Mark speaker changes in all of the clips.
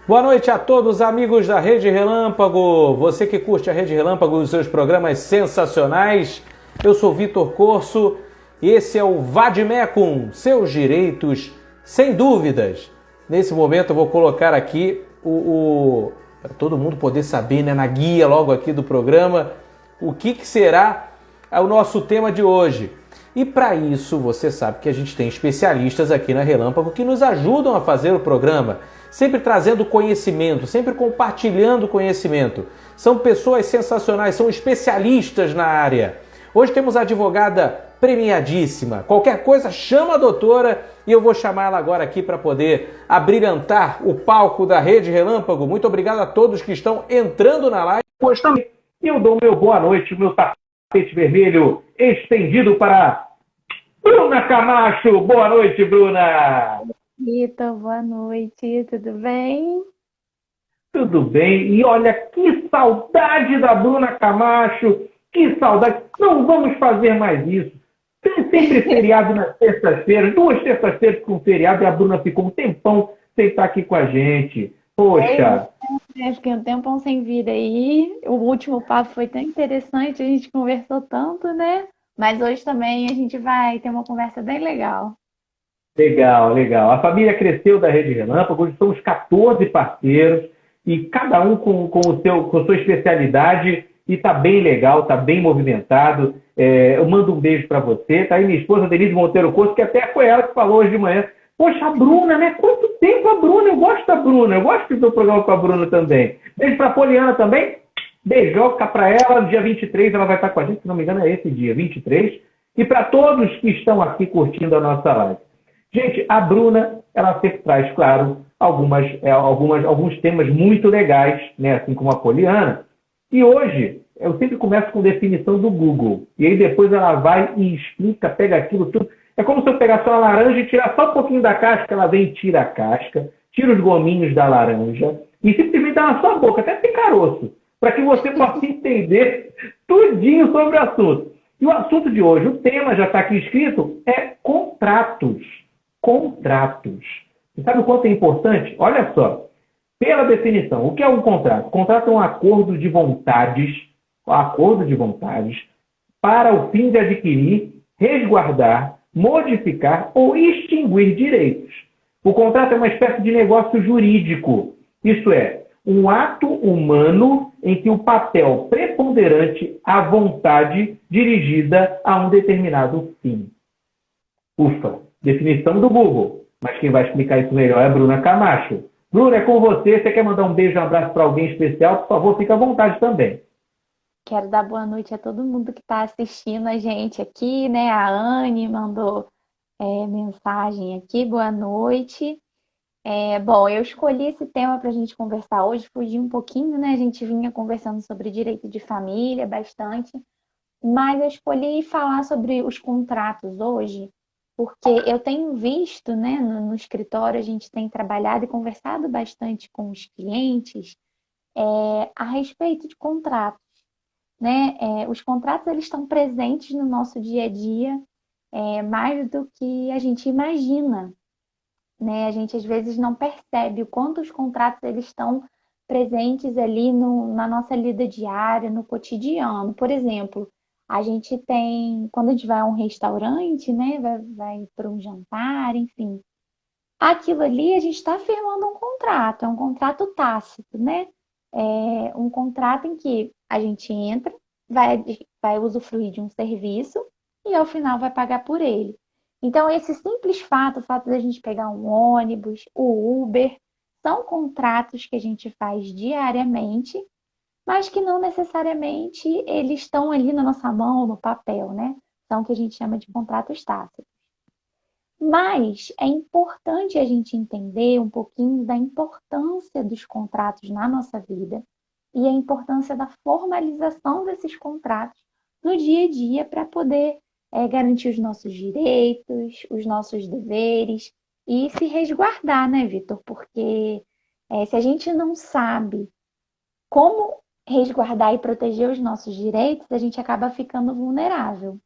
Speaker 1: Boa noite a todos, amigos da Rede Relâmpago. Você que curte a Rede Relâmpago e os seus programas sensacionais. Eu sou Vitor Corso e esse é o Vademecum, seus direitos sem dúvidas. Nesse momento eu vou colocar aqui para todo mundo poder saber, né, na guia logo aqui do programa, o que será o nosso tema de hoje. E para isso, você sabe que a gente tem especialistas aqui na Relâmpago que nos ajudam a fazer o programa, sempre trazendo conhecimento, sempre compartilhando conhecimento. São pessoas sensacionais, são especialistas na área. Hoje temos a advogada premiadíssima. Qualquer coisa, chama a doutora e eu vou chamar ela agora aqui para poder abrilhantar o palco da Rede Relâmpago. Muito obrigado a todos que estão entrando na live.
Speaker 2: Pois também eu dou meu boa noite, meu tapete vermelho estendido para Bruna Camacho. Boa noite, Bruna.
Speaker 3: Vitor, boa noite, tudo bem?
Speaker 2: Tudo bem? E olha, que saudade da Bruna Camacho, que saudade. Não vamos fazer mais isso. Tem sempre feriado nas terças-feiras, 2 terças-feiras com feriado e a Bruna ficou um tempão sem estar aqui com a gente. Poxa.
Speaker 3: Fiquei um tempão sem vir aí. O último papo foi tão interessante, a gente conversou tanto, né? Mas hoje também a gente vai ter uma conversa bem legal.
Speaker 2: Legal, legal. A família cresceu da Rede Relâmpago, hoje somos 14 parceiros e cada um com sua especialidade e tá bem legal, tá bem movimentado. Eu mando um beijo para você. Tá aí minha esposa, Denise Monteiro Corso, que até foi ela que falou hoje de manhã. Poxa, a Bruna, né? Quanto tempo a Bruna? Eu gosto da Bruna, eu gosto do programa com a Bruna também. Beijo para a Poliana também. Beijoca para ela, no dia 23 ela vai estar com a gente, se não me engano é esse dia, 23. E para todos que estão aqui curtindo a nossa live. Gente, a Bruna, ela sempre traz, claro, alguns temas muito legais, né? Assim como a Poliana. E hoje, eu sempre começo com definição do Google. E aí depois ela vai e explica, pega aquilo tudo. É como se eu pegasse uma laranja e tirar só um pouquinho da casca, ela vem e tira a casca, tira os gominhos da laranja e simplesmente dá na sua boca, até tem caroço, para que você possa entender tudinho sobre o assunto. E o assunto de hoje, o tema já está aqui escrito, é contratos. Contratos. Você sabe o quanto é importante? Olha só, pela definição, o que é um contrato? O contrato é um acordo de vontades para o fim de adquirir, resguardar, modificar ou extinguir direitos. O contrato é uma espécie de negócio jurídico, isto é, um ato humano em que o papel preponderante a vontade dirigida a um determinado fim. Ufa, definição do Google. Mas quem vai explicar isso melhor é a Bruna Camacho. Bruna, é com você. Você quer mandar um beijo e um abraço para alguém especial? Por favor, fique à vontade também.
Speaker 3: Quero dar boa noite a todo mundo que está assistindo a gente aqui, né? A Anne mandou mensagem aqui, boa noite. Bom, eu escolhi esse tema para a gente conversar hoje, fugir um pouquinho, né? A gente vinha conversando sobre direito de família bastante, mas eu escolhi falar sobre os contratos hoje, porque eu tenho visto, né, no escritório, a gente tem trabalhado e conversado bastante com os clientes a respeito de contratos, né? Os contratos, eles estão presentes no nosso dia a dia mais do que a gente imagina, né? A gente às vezes não percebe o quanto os contratos eles estão presentes ali na nossa lida diária, no cotidiano. Por exemplo, a gente tem, quando a gente vai a um restaurante, né? Vai para um jantar, enfim. Aquilo ali a gente está firmando um contrato, é um contrato tácito, né? É um contrato em que a gente entra, vai usufruir de um serviço e ao final vai pagar por ele. Então, esse simples fato, o fato de a gente pegar um ônibus, o Uber, são contratos que a gente faz diariamente, mas que não necessariamente eles estão ali na nossa mão, no papel, né? São o que a gente chama de contratos tácitos. Mas é importante a gente entender um pouquinho da importância dos contratos na nossa vida e a importância da formalização desses contratos no dia a dia para poder garantir os nossos direitos, os nossos deveres e se resguardar, né, Vitor? Porque se a gente não sabe como resguardar e proteger os nossos direitos, a gente acaba ficando vulnerável.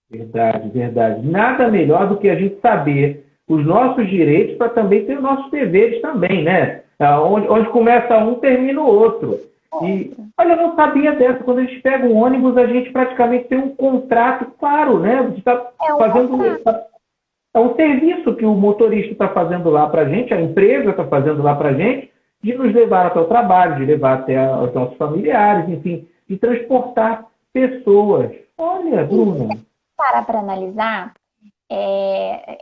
Speaker 2: Verdade, verdade. Nada melhor do que a gente saber os nossos direitos para também ter os nossos deveres também, né? Onde começa um, termina o outro. E, olha, eu não sabia dessa. Quando a gente pega um ônibus, a gente praticamente tem um contrato, claro, né? A gente está
Speaker 3: É um
Speaker 2: fazendo.
Speaker 3: contrato.
Speaker 2: É um serviço que o motorista está fazendo lá para a gente, a empresa está fazendo lá para a gente, de nos levar até o trabalho, de levar até os nossos familiares, enfim, de transportar pessoas. Olha, Bruna.
Speaker 3: Parar para analisar,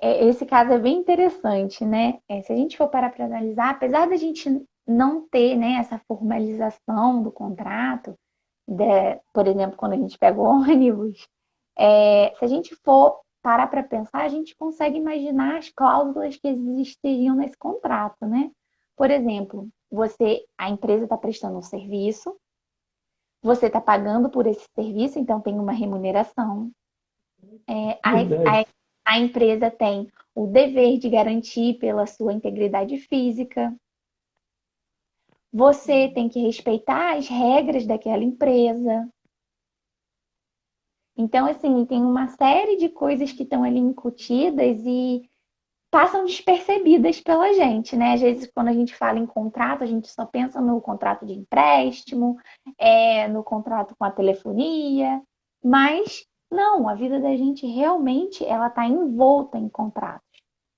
Speaker 3: esse caso é bem interessante, né? Se a gente for parar para analisar, apesar da gente não ter, né, essa formalização do contrato, por exemplo, quando a gente pega o ônibus, se a gente for parar para pensar, a gente consegue imaginar as cláusulas que existiriam nesse contrato, né? Por exemplo, a empresa está prestando um serviço, você está pagando por esse serviço, então tem uma remuneração.
Speaker 2: Verdade.
Speaker 3: A empresa tem o dever de garantir pela sua integridade física. Você tem que respeitar as regras daquela empresa. Então, assim, tem uma série de coisas que estão ali incutidas e passam despercebidas pela gente, né? Às vezes, quando a gente fala em contrato, a gente só pensa no contrato de empréstimo, no contrato com a telefonia, mas não, a vida da gente realmente ela está envolta em contratos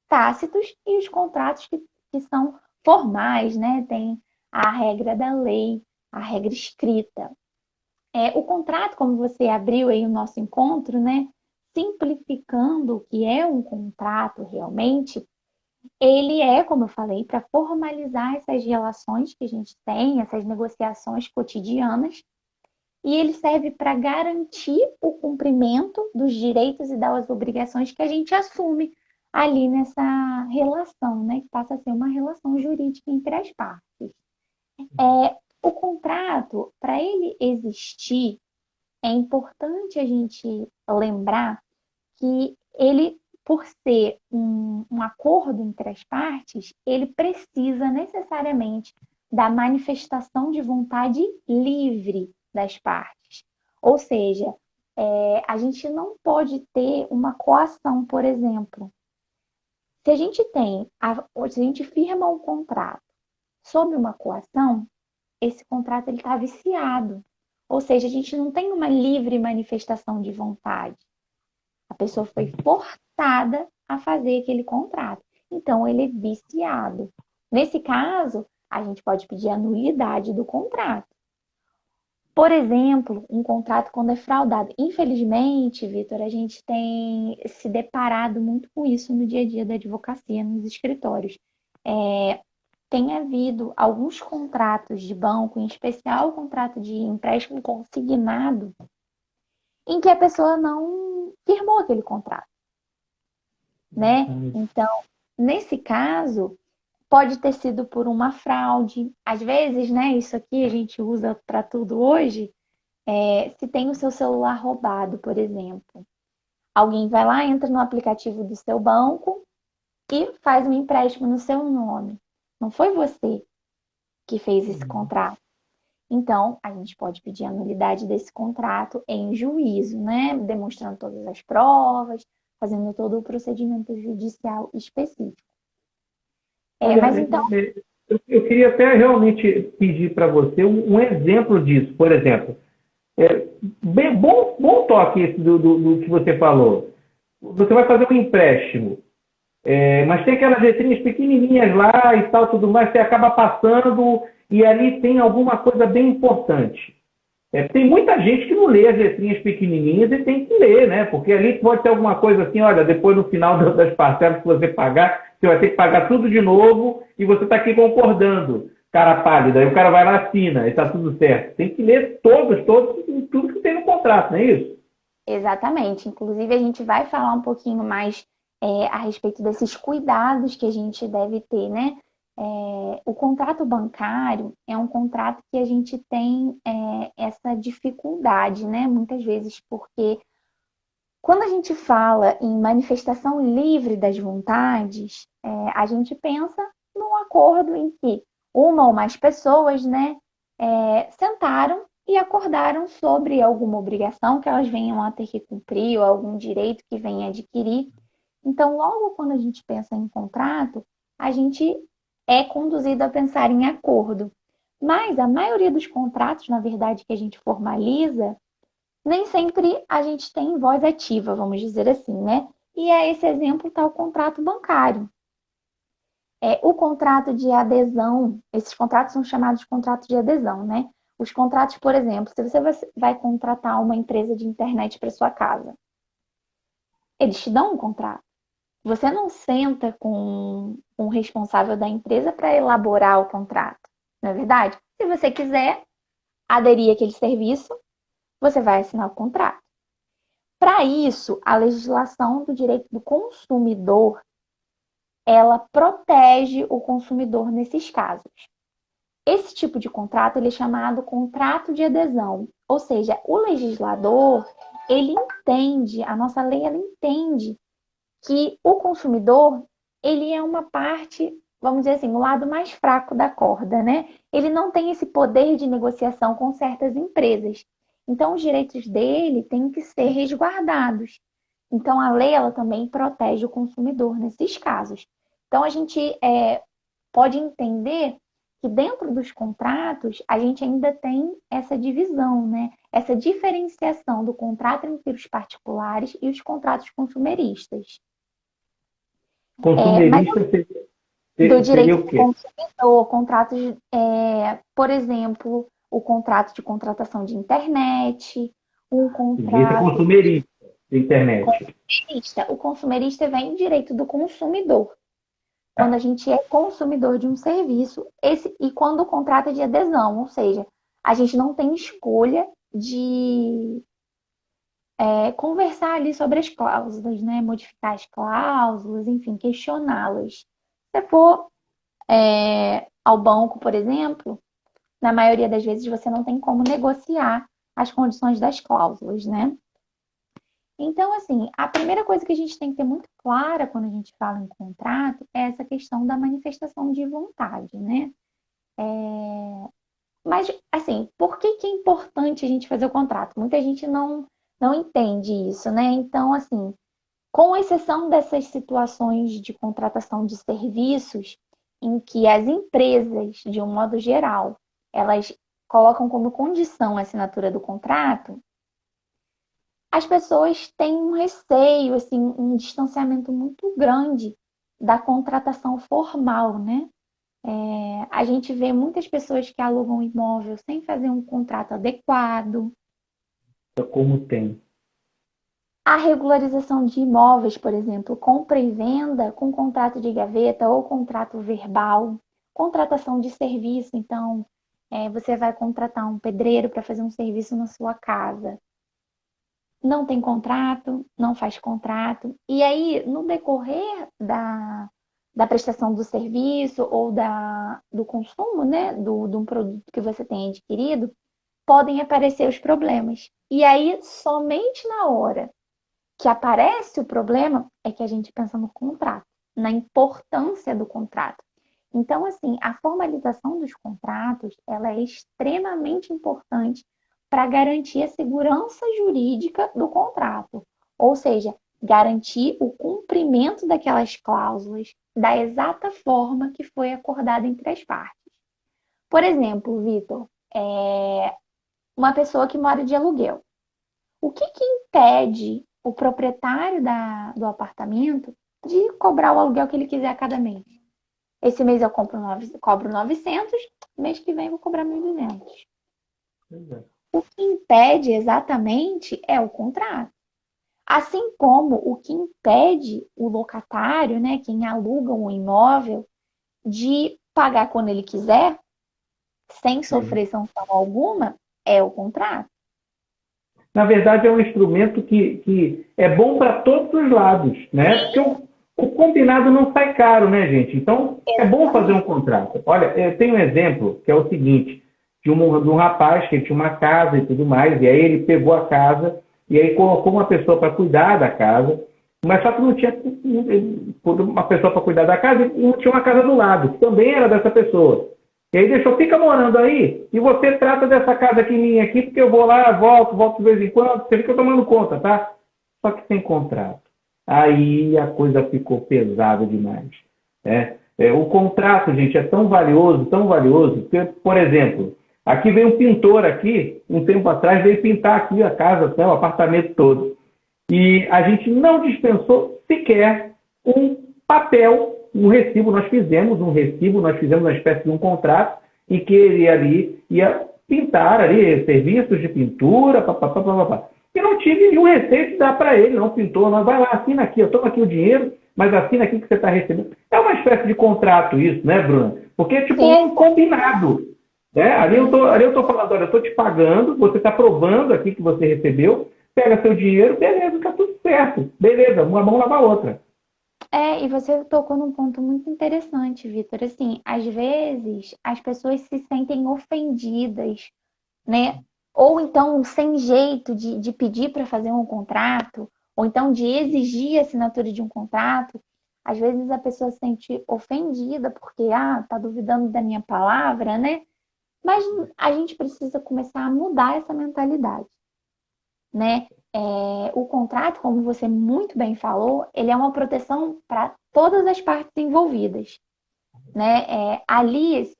Speaker 3: tácitos e os contratos que são formais, né? Tem a regra da lei, a regra escrita. O contrato, como você abriu aí o nosso encontro, né? Simplificando o que é um contrato realmente, ele como eu falei, para formalizar essas relações que a gente tem, essas negociações cotidianas, e ele serve para garantir o cumprimento dos direitos e das obrigações que a gente assume ali nessa relação, né? Que passa a ser uma relação jurídica entre as partes. O contrato, para ele existir, é importante a gente lembrar que ele, por ser um acordo entre as partes, ele precisa necessariamente da manifestação de vontade livre das partes. Ou seja, a gente não pode ter uma coação, por exemplo. Se a gente se a gente firma um contrato sob uma coação, esse contrato ele está viciado. Ou seja, a gente não tem uma livre manifestação de vontade. A pessoa foi forçada a fazer aquele contrato. Então, ele é viciado. Nesse caso, a gente pode pedir a nulidade do contrato. Por exemplo, um contrato quando é fraudado. Infelizmente, Vitor, a gente tem se deparado muito com isso no dia a dia da advocacia, nos escritórios. Tem havido alguns contratos de banco, em especial o contrato de empréstimo consignado, em que a pessoa não firmou aquele contrato, né? Então, nesse caso, pode ter sido por uma fraude. Às vezes, né, isso aqui a gente usa para tudo hoje, se tem o seu celular roubado, por exemplo. Alguém vai lá, entra no aplicativo do seu banco e faz um empréstimo no seu nome. Não foi você que fez esse contrato. Então, a gente pode pedir a nulidade desse contrato em juízo, né? Demonstrando todas as provas, fazendo todo o procedimento judicial específico. Mas então...
Speaker 2: Eu queria até realmente pedir para você um exemplo disso. Por exemplo, bom toque esse do que você falou. Você vai fazer um empréstimo, mas tem aquelas letrinhas pequenininhas lá e tal, tudo mais, você acaba passando e ali tem alguma coisa bem importante. Tem muita gente que não lê as letrinhas pequenininhas e tem que ler, né? Porque ali pode ter alguma coisa assim, olha, depois no final das parcelas que você pagar, você vai ter que pagar tudo de novo e você está aqui concordando, cara pálida. Aí o cara vai lá, assina, e está tudo certo. Tem que ler tudo que tem no contrato, não é isso?
Speaker 3: Exatamente. Inclusive, a gente vai falar um pouquinho mais a respeito desses cuidados que a gente deve ter, né? O contrato bancário é um contrato que a gente tem essa dificuldade, né? Muitas vezes porque quando a gente fala em manifestação livre das vontades, a gente pensa num acordo em que uma ou mais pessoas, né, sentaram e acordaram sobre alguma obrigação que elas venham a ter que cumprir ou algum direito que venha a adquirir. Então, logo quando a gente pensa em contrato, a gente é conduzido a pensar em acordo. Mas a maioria dos contratos, na verdade, que a gente formaliza, nem sempre a gente tem voz ativa, vamos dizer assim, né? E esse exemplo está o contrato bancário. O contrato de adesão, esses contratos são chamados de contratos de adesão, né? Os contratos, por exemplo, se você vai contratar uma empresa de internet para sua casa, eles te dão um contrato. Você não senta com um responsável da empresa para elaborar o contrato, não é verdade? Se você quiser aderir àquele serviço, você vai assinar o contrato. Para isso, a legislação do direito do consumidor, ela protege o consumidor nesses casos. Esse tipo de contrato ele é chamado contrato de adesão, ou seja, o legislador, ele entende, a nossa lei, ela entende que o consumidor, ele é uma parte, vamos dizer assim, o lado mais fraco da corda, né? Ele não tem esse poder de negociação com certas empresas. Então, os direitos dele têm que ser resguardados. Então, a lei, ela também protege o consumidor nesses casos. Então, a gente pode entender que dentro dos contratos, a gente ainda tem essa divisão, né? Essa diferenciação do contrato entre os particulares e os contratos consumeristas.
Speaker 2: Consumerista
Speaker 3: Do
Speaker 2: seria
Speaker 3: direito
Speaker 2: o
Speaker 3: do
Speaker 2: quê?
Speaker 3: consumidor, contratos, por exemplo, o contrato de contratação de internet, um
Speaker 2: Esse é
Speaker 3: contrato
Speaker 2: consumerista da internet.
Speaker 3: consumerista. O consumerista vem do direito do consumidor. Quando a gente é consumidor de um serviço, e quando o contrato é de adesão, ou seja, a gente não tem escolha de conversar ali sobre as cláusulas, né? Modificar as cláusulas, enfim, questioná-las. Se for ao banco, por exemplo, na maioria das vezes você não tem como negociar as condições das cláusulas, né? Então, assim, a primeira coisa que a gente tem que ter muito clara quando a gente fala em contrato é essa questão da manifestação de vontade, né? Mas, assim, por que é importante a gente fazer o contrato? Muita gente não entende isso, né? Então, assim, com exceção dessas situações de contratação de serviços, em que as empresas, de um modo geral, elas colocam como condição a assinatura do contrato, as pessoas têm um receio, assim, um distanciamento muito grande da contratação formal, né? A gente vê muitas pessoas que alugam imóvel sem fazer um contrato adequado.
Speaker 2: Como tem.
Speaker 3: A regularização de imóveis, por exemplo, compra e venda com contrato de gaveta ou contrato verbal. Contratação de serviço, então, você vai contratar um pedreiro para fazer um serviço na sua casa. Não tem contrato, não faz contrato. E aí, no decorrer da prestação do serviço ou do consumo, né, de um produto que você tem adquirido, podem aparecer os problemas. E aí, somente na hora que aparece o problema é que a gente pensa no contrato, na importância do contrato. Então, assim, a formalização dos contratos, ela é extremamente importante para garantir a segurança jurídica do contrato, ou seja, garantir o cumprimento daquelas cláusulas da exata forma que foi acordada entre as partes. Por exemplo, Vitor, uma pessoa que mora de aluguel. O que impede o proprietário do apartamento de cobrar o aluguel que ele quiser a cada mês? Esse mês eu cobro 900, mês que vem eu vou cobrar 1.200. O que impede exatamente é o contrato. Assim como o que impede o locatário, né, quem aluga um imóvel, de pagar quando ele quiser, sem sofrer sanção alguma, é o contrato.
Speaker 2: Na verdade, é um instrumento que é bom para todos os lados, né? Porque o combinado não sai caro, né, gente? Então, é bom fazer um contrato. Olha, eu tenho um exemplo que é o seguinte, de um rapaz que tinha uma casa e tudo mais, e aí ele pegou a casa e aí colocou uma pessoa para cuidar da casa, mas só que não tinha uma pessoa para cuidar da casa e não tinha uma casa do lado, que também era dessa pessoa. E aí deixou, fica morando aí, e você trata dessa casa aqui minha aqui, porque eu vou lá, volto de vez em quando, você fica tomando conta, tá? Só que sem contrato. Aí a coisa ficou pesada demais. Né? O contrato, gente, é tão valioso, que, por exemplo, aqui veio um pintor aqui, um tempo atrás, veio pintar aqui a casa, né, o apartamento todo. E a gente não dispensou sequer um papel, um recibo. Nós fizemos um recibo, nós fizemos uma espécie de um contrato em que ele ali ia pintar ali serviços de pintura, papapá, papapá. E não tive nenhum receio de dar para ele, não pintou, não, vai lá, assina aqui, eu tomo aqui o dinheiro, mas assina aqui que você está recebendo. É uma espécie de contrato isso, né, Bruna? Porque tipo
Speaker 3: Sim.
Speaker 2: é um combinado. Né? Ali eu estou falando, olha, eu estou te pagando, você está provando aqui que você recebeu, pega seu dinheiro, beleza, está tudo certo. Beleza, uma mão lava a outra.
Speaker 3: E você tocou num ponto muito interessante, Vitor. Assim, às vezes as pessoas se sentem ofendidas, né? Ou então sem jeito de pedir para fazer um contrato, ou então de exigir a assinatura de um contrato. Às vezes a pessoa se sente ofendida porque, tá duvidando da minha palavra, né? Mas a gente precisa começar a mudar essa mentalidade, né? O contrato, como você muito bem falou, ele é uma proteção para todas as partes envolvidas, né? Ali,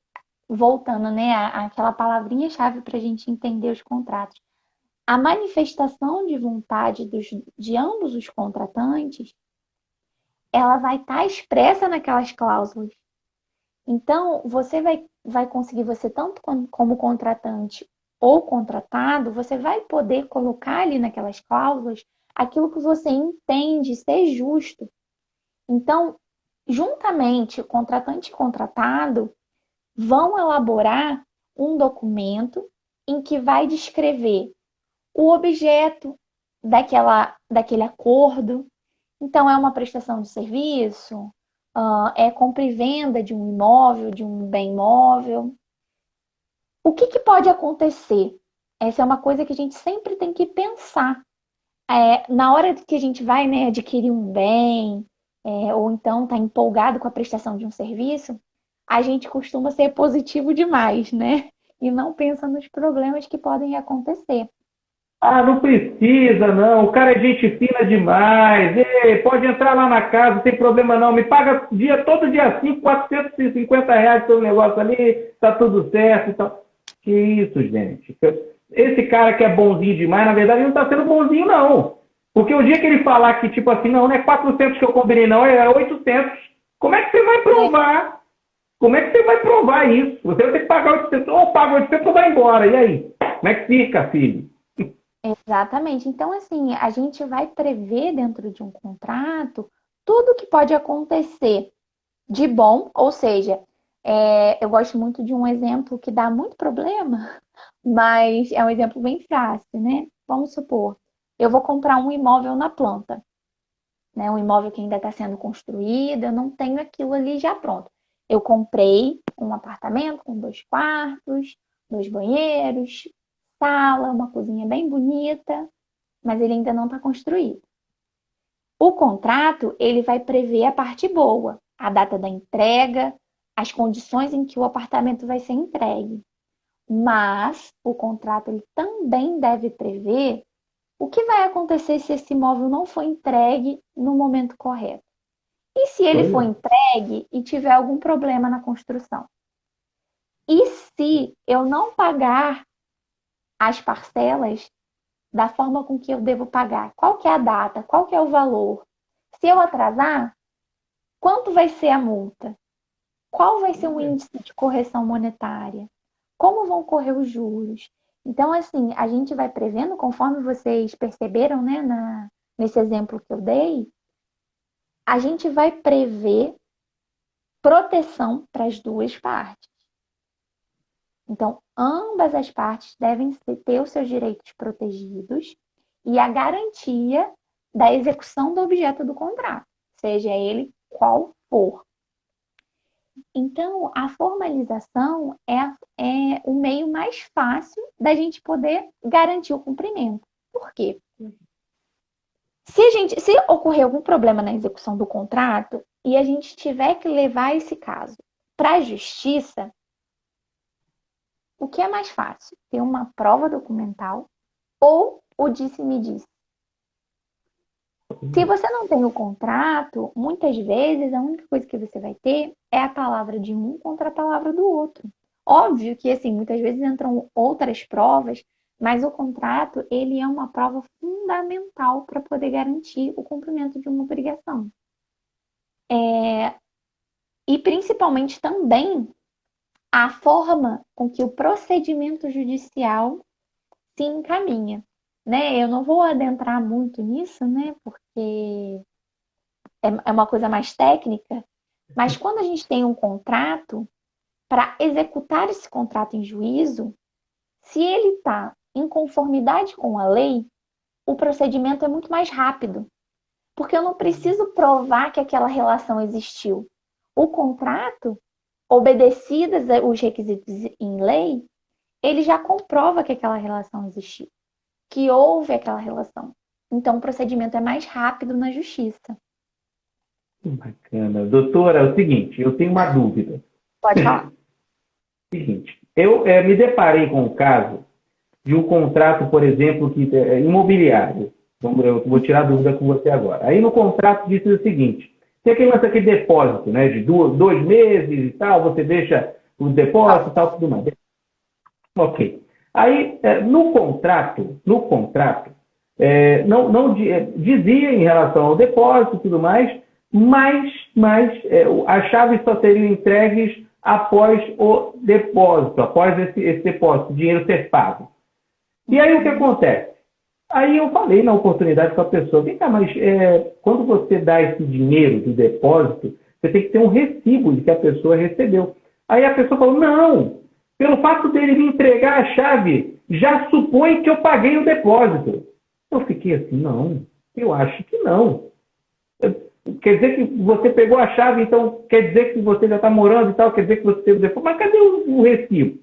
Speaker 3: voltando, né, àquela palavrinha-chave para a gente entender os contratos, a manifestação de vontade de ambos os contratantes, ela vai estar expressa naquelas cláusulas. Então, você vai conseguir, você tanto como contratante ou contratado, você vai poder colocar ali naquelas cláusulas aquilo que você entende ser justo. Então, juntamente, o contratante e contratado vão elaborar um documento em que vai descrever o objeto daquele acordo. Então, é uma prestação de serviço, é compra e venda de um imóvel, de um bem imóvel. O que pode acontecer? Essa é uma coisa que a gente sempre tem que pensar. Na hora que a gente vai, né, adquirir um bem, ou então está empolgado com a prestação de um serviço, a gente costuma ser positivo demais, né? E não pensa nos problemas que podem acontecer.
Speaker 2: Não precisa, não. O cara é gente fina demais. Ei, pode entrar lá na casa, não tem problema não. Me paga todo dia 5, R$ 450 pelo negócio ali, tá tudo certo e tal. Que isso, gente. Esse cara que é bonzinho demais, na verdade, ele não tá sendo bonzinho, não. Porque o dia que ele falar que, tipo assim, não é 400 que eu combinei, não, é 800. Como é que você vai provar? Como é que você vai provar isso? Você vai ter que pagar 800. Ou paga 800 ou vai embora. E aí? Como é que fica, filho?
Speaker 3: Exatamente. Então, assim, a gente vai prever dentro de um contrato tudo que pode acontecer de bom, ou seja, eu gosto muito de um exemplo que dá muito problema, mas é um exemplo bem fácil, né? Vamos supor, eu vou comprar um imóvel na planta, né? Um imóvel que ainda está sendo construído, eu não tenho aquilo ali já pronto. Eu comprei um apartamento com 2 quartos, 2 banheiros, sala, uma cozinha bem bonita, mas ele ainda não está construído. O contrato, ele vai prever a parte boa, a data da entrega, as condições em que o apartamento vai ser entregue. Mas o contrato ele também deve prever o que vai acontecer se esse imóvel não for entregue no momento correto. E se ele for entregue e tiver algum problema na construção? E se eu não pagar as parcelas da forma com que eu devo pagar? Qual que é a data? Qual que é o valor? Se eu atrasar, quanto vai ser a multa? Qual vai ser o índice de correção monetária? Como vão correr os juros? Então, assim, a gente vai prevendo, conforme vocês perceberam, né, nesse exemplo que eu dei, a gente vai prever proteção para as duas partes. Então, ambas as partes devem ter os seus direitos protegidos e a garantia da execução do objeto do contrato, seja ele qual for. Então, a formalização é o meio mais fácil da gente poder garantir o cumprimento. Por quê? Se ocorrer algum problema na execução do contrato e a gente tiver que levar esse caso para a justiça, o que é mais fácil? Ter uma prova documental ou o disse-me-disse? Se você não tem o contrato, muitas vezes a única coisa que você vai ter é a palavra de um contra a palavra do outro. Óbvio que, assim, muitas vezes entram outras provas, mas o contrato, ele é uma prova fundamental para poder garantir o cumprimento de uma obrigação. E, principalmente, também a forma com que o procedimento judicial se encaminha, né? Eu não vou adentrar muito nisso, né? Porque é uma coisa mais técnica, mas quando a gente tem um contrato, para executar esse contrato em juízo, se ele está em conformidade com a lei, o procedimento é muito mais rápido, porque eu não preciso provar que aquela relação existiu. O contrato, obedecidas os requisitos em lei, ele já comprova que aquela relação existiu, que houve aquela relação. Então, o procedimento é mais rápido na justiça.
Speaker 2: Bacana. Doutora, é o seguinte, eu tenho uma dúvida.
Speaker 3: Pode falar.
Speaker 2: Seguinte, eu me deparei com o caso de um contrato, por exemplo, que é imobiliário. Eu vou tirar a dúvida com você agora. Aí no contrato diz o seguinte, tem aquele depósito, né, de 2 meses e tal, você deixa o depósito e tal, tudo mais. Ok. Aí, no contrato, dizia em relação ao depósito e tudo mais, mas as chaves só seriam entregues após o depósito, após esse depósito, o dinheiro ser pago. E aí o que acontece? Aí eu falei na oportunidade com a pessoa, vem cá, mas quando você dá esse dinheiro do depósito, você tem que ter um recibo de que a pessoa recebeu. Aí a pessoa falou, não, pelo fato dele me entregar a chave, já supõe que eu paguei o depósito. Eu fiquei assim, não, eu acho que não. Quer dizer que você pegou a chave, então quer dizer que você já está morando e tal, quer dizer que você teve o depósito. Mas cadê o recibo?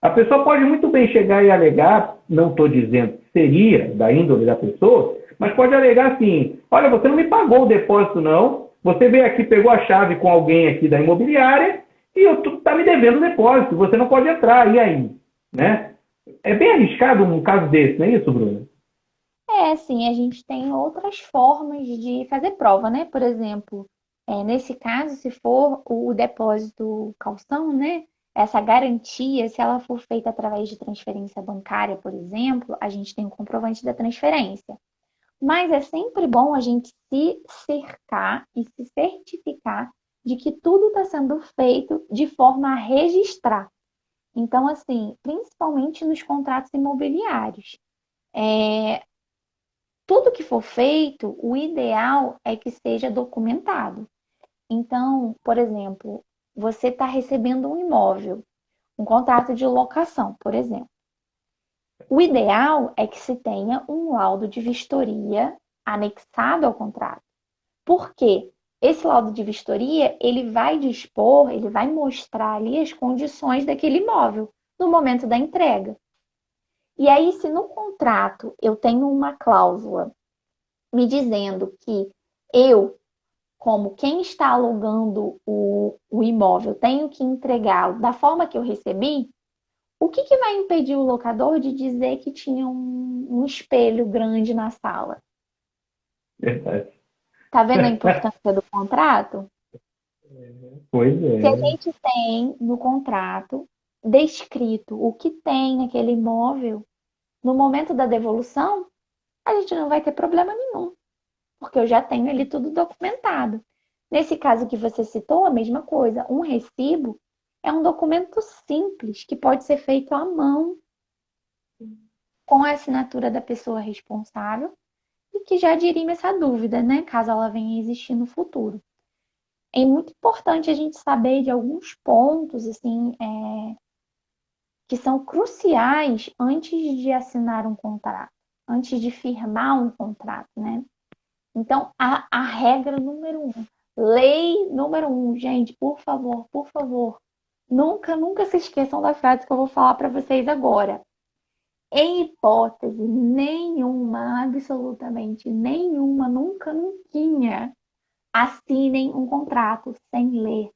Speaker 2: A pessoa pode muito bem chegar e alegar, não estou dizendo que seria da índole da pessoa, mas pode alegar assim, olha, você não me pagou o depósito não, você veio aqui, pegou a chave com alguém aqui da imobiliária e está me devendo o depósito, você não pode entrar, e aí? Né? É bem arriscado um caso desse, não é isso, Bruno?
Speaker 3: Sim, a gente tem outras formas de fazer prova, né? Por exemplo, nesse caso, se for o depósito calção, né? Essa garantia, se ela for feita através de transferência bancária, por exemplo, a gente tem o comprovante da transferência. Mas é sempre bom a gente se cercar e se certificar de que tudo está sendo feito de forma a registrar. Então, assim, principalmente nos contratos imobiliários. Tudo que for feito, o ideal é que seja documentado. Então, por exemplo, você está recebendo um imóvel, um contrato de locação, por exemplo. O ideal é que se tenha um laudo de vistoria anexado ao contrato. Por quê? Esse laudo de vistoria, ele vai dispor, ele vai mostrar ali as condições daquele imóvel no momento da entrega. E aí, se no contrato eu tenho uma cláusula me dizendo que eu, como quem está alugando o imóvel, tenho que entregá-lo da forma que eu recebi, o que vai impedir o locador de dizer que tinha um espelho grande na sala?
Speaker 2: Verdade.
Speaker 3: Tá vendo a importância do contrato?
Speaker 2: Pois
Speaker 3: Se a
Speaker 2: é.
Speaker 3: gente tem no contrato descrito o que tem naquele imóvel, no momento da devolução, a gente não vai ter problema nenhum, porque eu já tenho ali tudo documentado. Nesse caso que você citou, a mesma coisa. Um recibo é um documento simples que pode ser feito à mão, com a assinatura da pessoa responsável e que já dirime essa dúvida, né? Caso ela venha a existir no futuro. É muito importante a gente saber de alguns pontos, assim, que são cruciais antes de assinar um contrato, antes de firmar um contrato, né? Então, a regra número 1, lei número 1, gente, por favor, nunca, nunca se esqueçam da frase que eu vou falar para vocês agora. Em hipótese nenhuma, absolutamente nenhuma, nunca, nunca, assinem um contrato sem ler.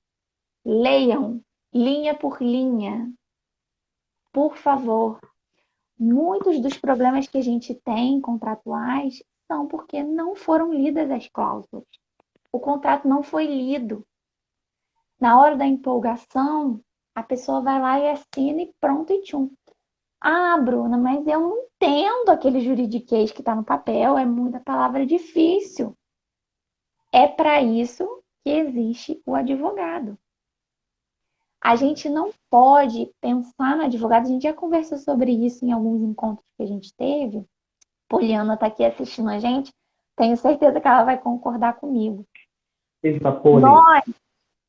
Speaker 3: Leiam, linha por linha, por favor. Muitos dos problemas que a gente tem contratuais são porque não foram lidas as cláusulas. O contrato não foi lido. Na hora da empolgação, a pessoa vai lá e assina e pronto e tchum. Ah, Bruna, mas eu não entendo aquele juridiquês que está no papel, é muita palavra difícil. É para isso que existe o advogado. A gente não pode pensar no advogado, a gente já conversou sobre isso em alguns encontros que a gente teve. Poliana está aqui assistindo a gente, tenho certeza que ela vai concordar comigo.
Speaker 2: Eita, Poli.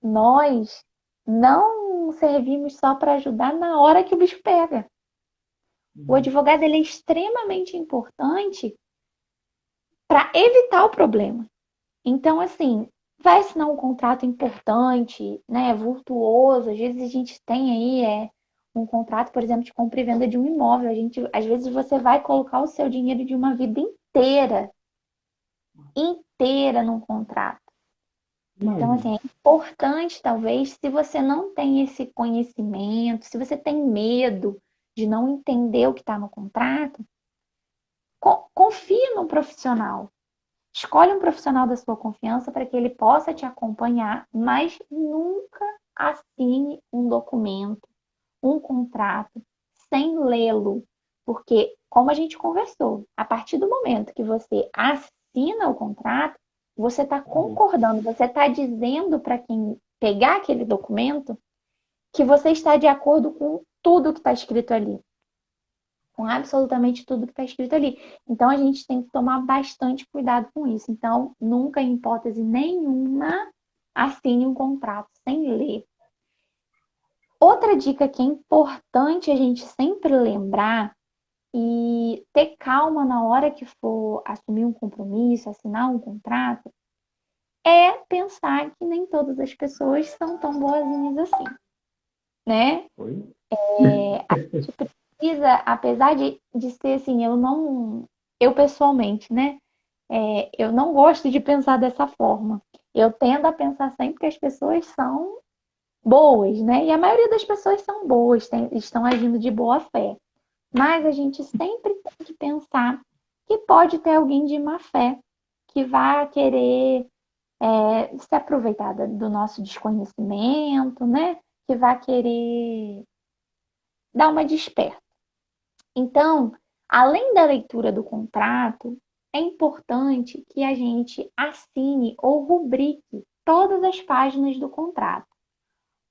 Speaker 3: Nós não servimos só para ajudar na hora que o bicho pega. O advogado ele é extremamente importante para evitar o problema. Então, assim, vai assinar um contrato importante, né, vultuoso. Às vezes a gente tem aí um contrato, por exemplo, de compra e venda de um imóvel. Às vezes você vai colocar o seu dinheiro de uma vida inteira num contrato. Então, assim, é importante, talvez, se você não tem esse conhecimento, se você tem medo de não entender o que está no contrato, confie no profissional. Escolhe um profissional da sua confiança para que ele possa te acompanhar, mas nunca assine um documento, um contrato, sem lê-lo. Porque, como a gente conversou, a partir do momento que você assina o contrato, você está concordando, você está dizendo para quem pegar aquele documento que você está de acordo com tudo que está escrito ali. Com absolutamente tudo que está escrito ali. Então, a gente tem que tomar bastante cuidado com isso. Então, nunca, em hipótese nenhuma, assine um contrato sem ler. Outra dica que é importante a gente sempre lembrar e ter calma na hora que for assumir um compromisso, assinar um contrato, é pensar que nem todas as pessoas são tão boazinhas assim, né? A gente precisa, apesar de ser assim, eu pessoalmente, né? Eu não gosto de pensar dessa forma. Eu tendo a pensar sempre que as pessoas são boas, né? E a maioria das pessoas são boas, estão agindo de boa fé. Mas a gente sempre tem que pensar que pode ter alguém de má fé que vai querer se aproveitar do nosso desconhecimento, né? Que vai querer dar uma desperta. Então, além da leitura do contrato, é importante que a gente assine ou rubrique todas as páginas do contrato.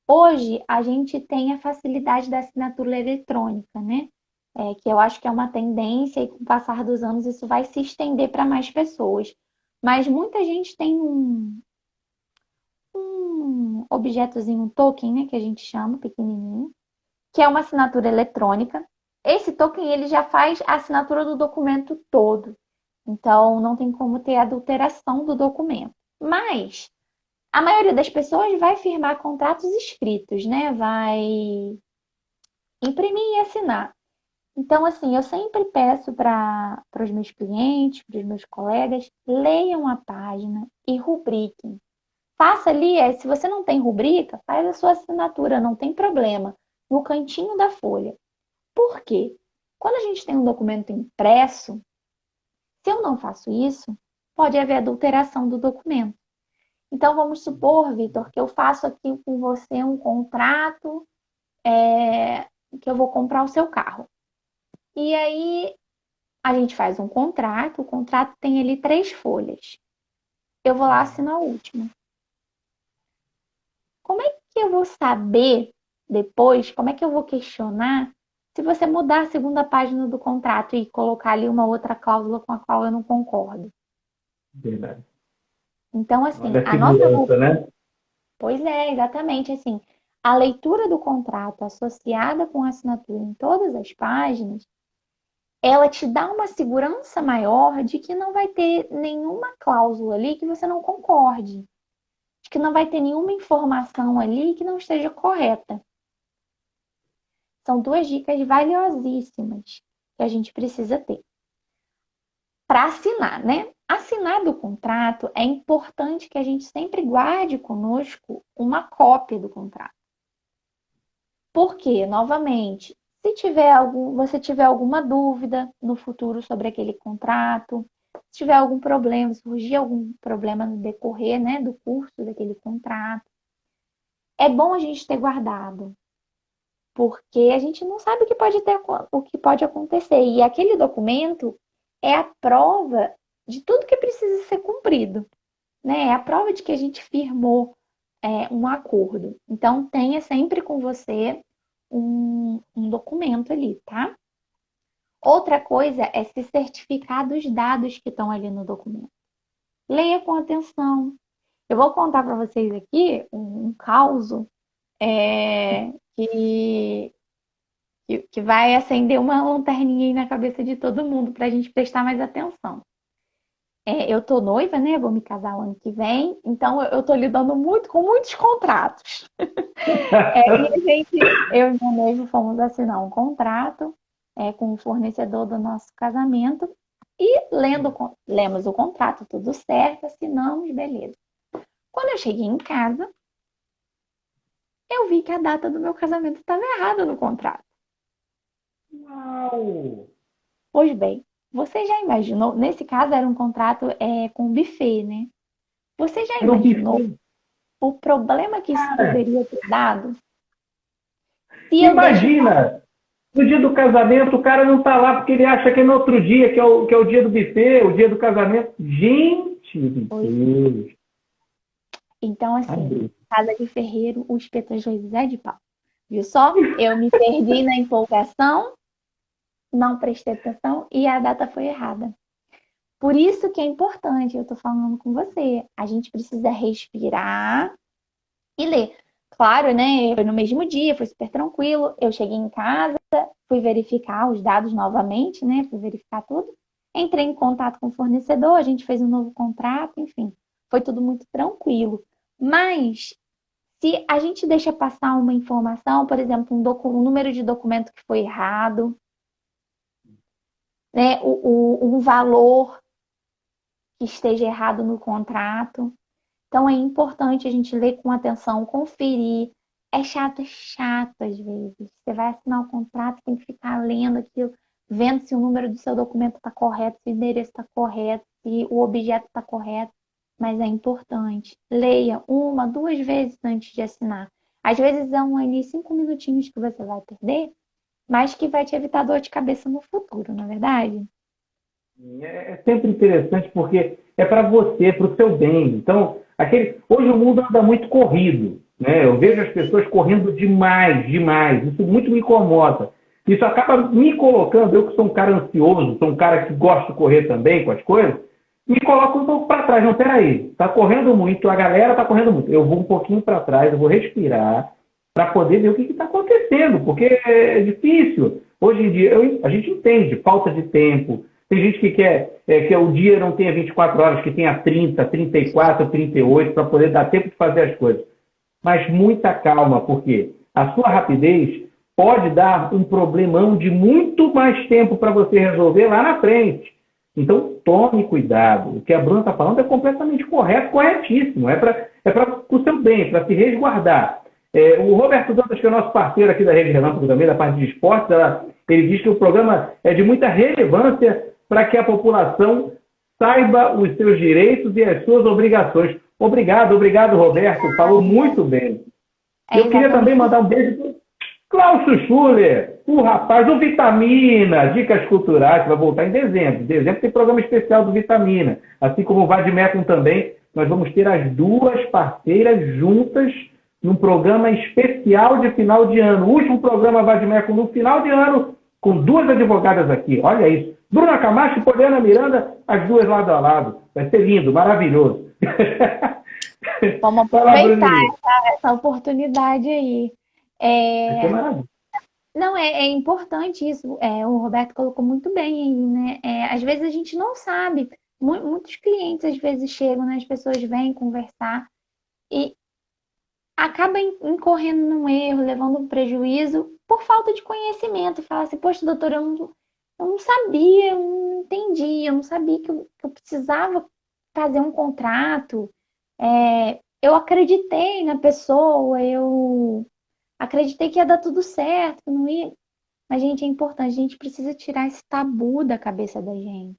Speaker 3: Hoje, a gente tem a facilidade da assinatura eletrônica, né? Que eu acho que é uma tendência e com o passar dos anos isso vai se estender para mais pessoas. Mas muita gente tem um objetozinho, um token, né, que a gente chama, pequenininho, que é uma assinatura eletrônica. Esse token ele já faz a assinatura do documento todo. Então, não tem como ter adulteração do documento. Mas a maioria das pessoas vai firmar contratos escritos, né? Vai imprimir e assinar. Então, assim, eu sempre peço para os meus clientes, para os meus colegas, leiam a página e rubriquem. Faça ali, se você não tem rubrica, faz a sua assinatura, não tem problema, no cantinho da folha. Por quê? Quando a gente tem um documento impresso, se eu não faço isso, pode haver adulteração do documento. Então, vamos supor, Vitor, que eu faço aqui com você um contrato que eu vou comprar o seu carro. E aí, a gente faz um contrato, o contrato tem ali 3 folhas. Eu vou lá assinar a última. Como é que eu vou saber depois, como é que eu vou questionar se você mudar a segunda página do contrato e colocar ali uma outra cláusula com a qual eu não concordo?
Speaker 2: Verdade.
Speaker 3: Então, assim,
Speaker 2: Olha a segurança, né?
Speaker 3: Pois é, exatamente assim. A leitura do contrato associada com a assinatura em todas as páginas, ela te dá uma segurança maior de que não vai ter nenhuma cláusula ali que você não concorde, de que não vai ter nenhuma informação ali que não esteja correta. São 2 dicas valiosíssimas que a gente precisa ter. Para assinar, né? Assinado o contrato, é importante que a gente sempre guarde conosco uma cópia do contrato. Porque, novamente, se você tiver alguma dúvida no futuro sobre aquele contrato, se tiver algum problema, surgir algum problema no decorrer, né, do curso daquele contrato, é bom a gente ter guardado, porque a gente não sabe o que pode acontecer. E aquele documento é a prova de tudo que precisa ser cumprido, né? É a prova de que a gente firmou um acordo. Então, tenha sempre com você um documento ali, tá? Outra coisa é se certificar dos dados que estão ali no documento. Leia com atenção. Eu vou contar para vocês aqui um caso que que vai acender uma lanterninha aí na cabeça de todo mundo para a gente prestar mais atenção. Eu tô noiva, né? Vou me casar o ano que vem, então eu tô lidando muito com muitos contratos. Eu e meu noivo fomos assinar um contrato com o fornecedor do nosso casamento e lemos o contrato, tudo certo, assinamos, beleza. Quando eu cheguei em casa, eu vi que a data do meu casamento estava errada no contrato.
Speaker 2: Uau!
Speaker 3: Pois bem, você já imaginou? Nesse caso era um contrato com buffet, né? Você já
Speaker 2: Era um
Speaker 3: imaginou
Speaker 2: buffet.
Speaker 3: o problema que isso
Speaker 2: Cara,
Speaker 3: poderia ter dado? Se eu deixo.
Speaker 2: imagina, no dia do casamento o cara não está lá porque ele acha que é no outro dia, que é o dia do buffet, o dia do casamento. Gente de Deus.
Speaker 3: Então, assim,
Speaker 2: Adeus.
Speaker 3: casa de ferreiro, o espeto às vezes é de pau. Viu só? Eu me perdi na empolgação, não prestei atenção e a data foi errada. Por isso que é importante, eu tô falando com você, a gente precisa respirar e ler. Claro, né? Foi no mesmo dia, foi super tranquilo. Eu cheguei em casa, fui verificar os dados novamente, né? Fui verificar tudo. Entrei em contato com o fornecedor, a gente fez um novo contrato, enfim, foi tudo muito tranquilo. Mas se a gente deixa passar uma informação, por exemplo, um número de documento que foi errado, né? Um valor que esteja errado no contrato. Então é importante a gente ler com atenção, conferir. É chato às vezes. Você vai assinar o contrato, tem que ficar lendo aquilo, vendo se o número do seu documento está correto, se o endereço está correto, se o objeto está correto. Mas é importante. Leia uma, duas vezes antes de assinar. Às vezes são ali 5 minutinhos que você vai perder, mas que vai te evitar dor de cabeça no futuro, não é verdade?
Speaker 2: É sempre interessante porque é para você, para o seu bem. Então, hoje o mundo anda muito corrido, né? Eu vejo as pessoas correndo demais, demais. Isso muito me incomoda. Isso acaba me colocando, eu que sou um cara ansioso, sou um cara que gosta de correr também com as coisas, me coloca um pouco para trás. Não, peraí, está correndo muito, a galera está correndo muito. Eu vou um pouquinho para trás, eu vou respirar para poder ver o que está acontecendo, porque é difícil. Hoje em dia, a gente entende, falta de tempo. Tem gente que quer que o dia não tenha 24 horas, que tenha 30, 34, 38, para poder dar tempo de fazer as coisas. Mas muita calma, porque a sua rapidez pode dar um problemão de muito mais tempo para você resolver lá na frente. Então, tome cuidado. O que a Bruna está falando é completamente correto, corretíssimo. É para o seu bem, para se resguardar. O Roberto Dantas, que é o nosso parceiro aqui da Rede Relâmpago também, da parte de esportes, ele diz que o programa é de muita relevância para que a população saiba os seus direitos e as suas obrigações. Obrigado, Roberto. Falou muito bem. Eu queria também mandar um beijo para o Cláudio Schuller, o rapaz do Vitamina, Dicas Culturais, que vai voltar em dezembro. Em dezembro tem programa especial do Vitamina. Assim como o Vadmecum também, nós vamos ter as duas parceiras juntas num programa especial de final de ano. O último programa Vadmecum no final de ano, com duas advogadas aqui. Olha isso. Bruna Camacho e Poliana Miranda, as duas lado a lado. Vai ser lindo, maravilhoso.
Speaker 3: Vamos aproveitar essa oportunidade aí.
Speaker 2: Vai ser maravilhoso.
Speaker 3: Não, é importante isso. O Roberto colocou muito bem aí, né? Às vezes a gente não sabe. Muitos clientes às vezes chegam, né? As pessoas vêm conversar e acaba incorrendo num erro, levando um prejuízo por falta de conhecimento. E fala assim, poxa, doutor, eu não sabia, eu não entendi, eu não sabia que eu precisava fazer um contrato. Eu acreditei na pessoa, eu acreditei que ia dar tudo certo, que não ia. Mas, gente, é importante, a gente precisa tirar esse tabu da cabeça da gente.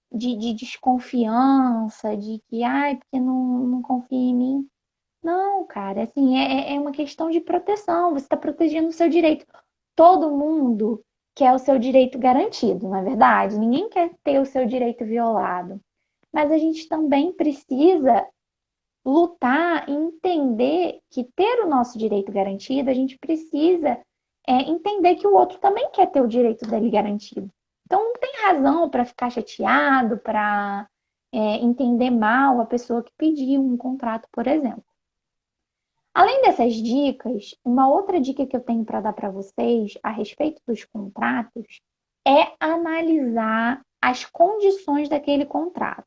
Speaker 3: De desconfiança, de que, ai, porque não confia em mim. Não, cara, assim, é uma questão de proteção. Você está protegendo o seu direito. Todo mundo quer o seu direito garantido, não é verdade? Ninguém quer ter o seu direito violado. Mas a gente também precisa lutar e entender que ter o nosso direito garantido, a gente precisa entender que o outro também quer ter o direito dele garantido. Então não tem razão para ficar chateado, para entender mal a pessoa que pediu um contrato, por exemplo. Além dessas dicas, uma outra dica que eu tenho para dar para vocês a respeito dos contratos é analisar as condições daquele contrato.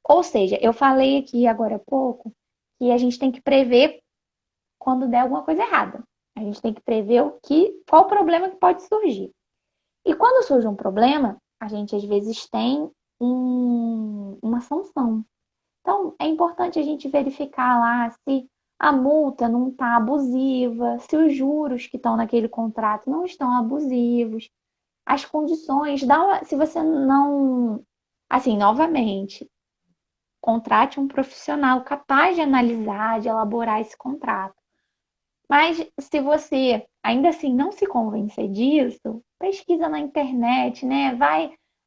Speaker 3: Ou seja, eu falei aqui agora há pouco que a gente tem que prever quando der alguma coisa errada. A gente tem que prever qual o problema que pode surgir. E quando surge um problema, a gente às vezes tem uma sanção. Então, é importante a gente verificar lá se a multa não está abusiva, se os juros que estão naquele contrato não estão abusivos, as condições, se você não. Assim, novamente, contrate um profissional capaz de analisar, de elaborar esse contrato. Mas se você ainda assim não se convencer disso, pesquisa na internet, né?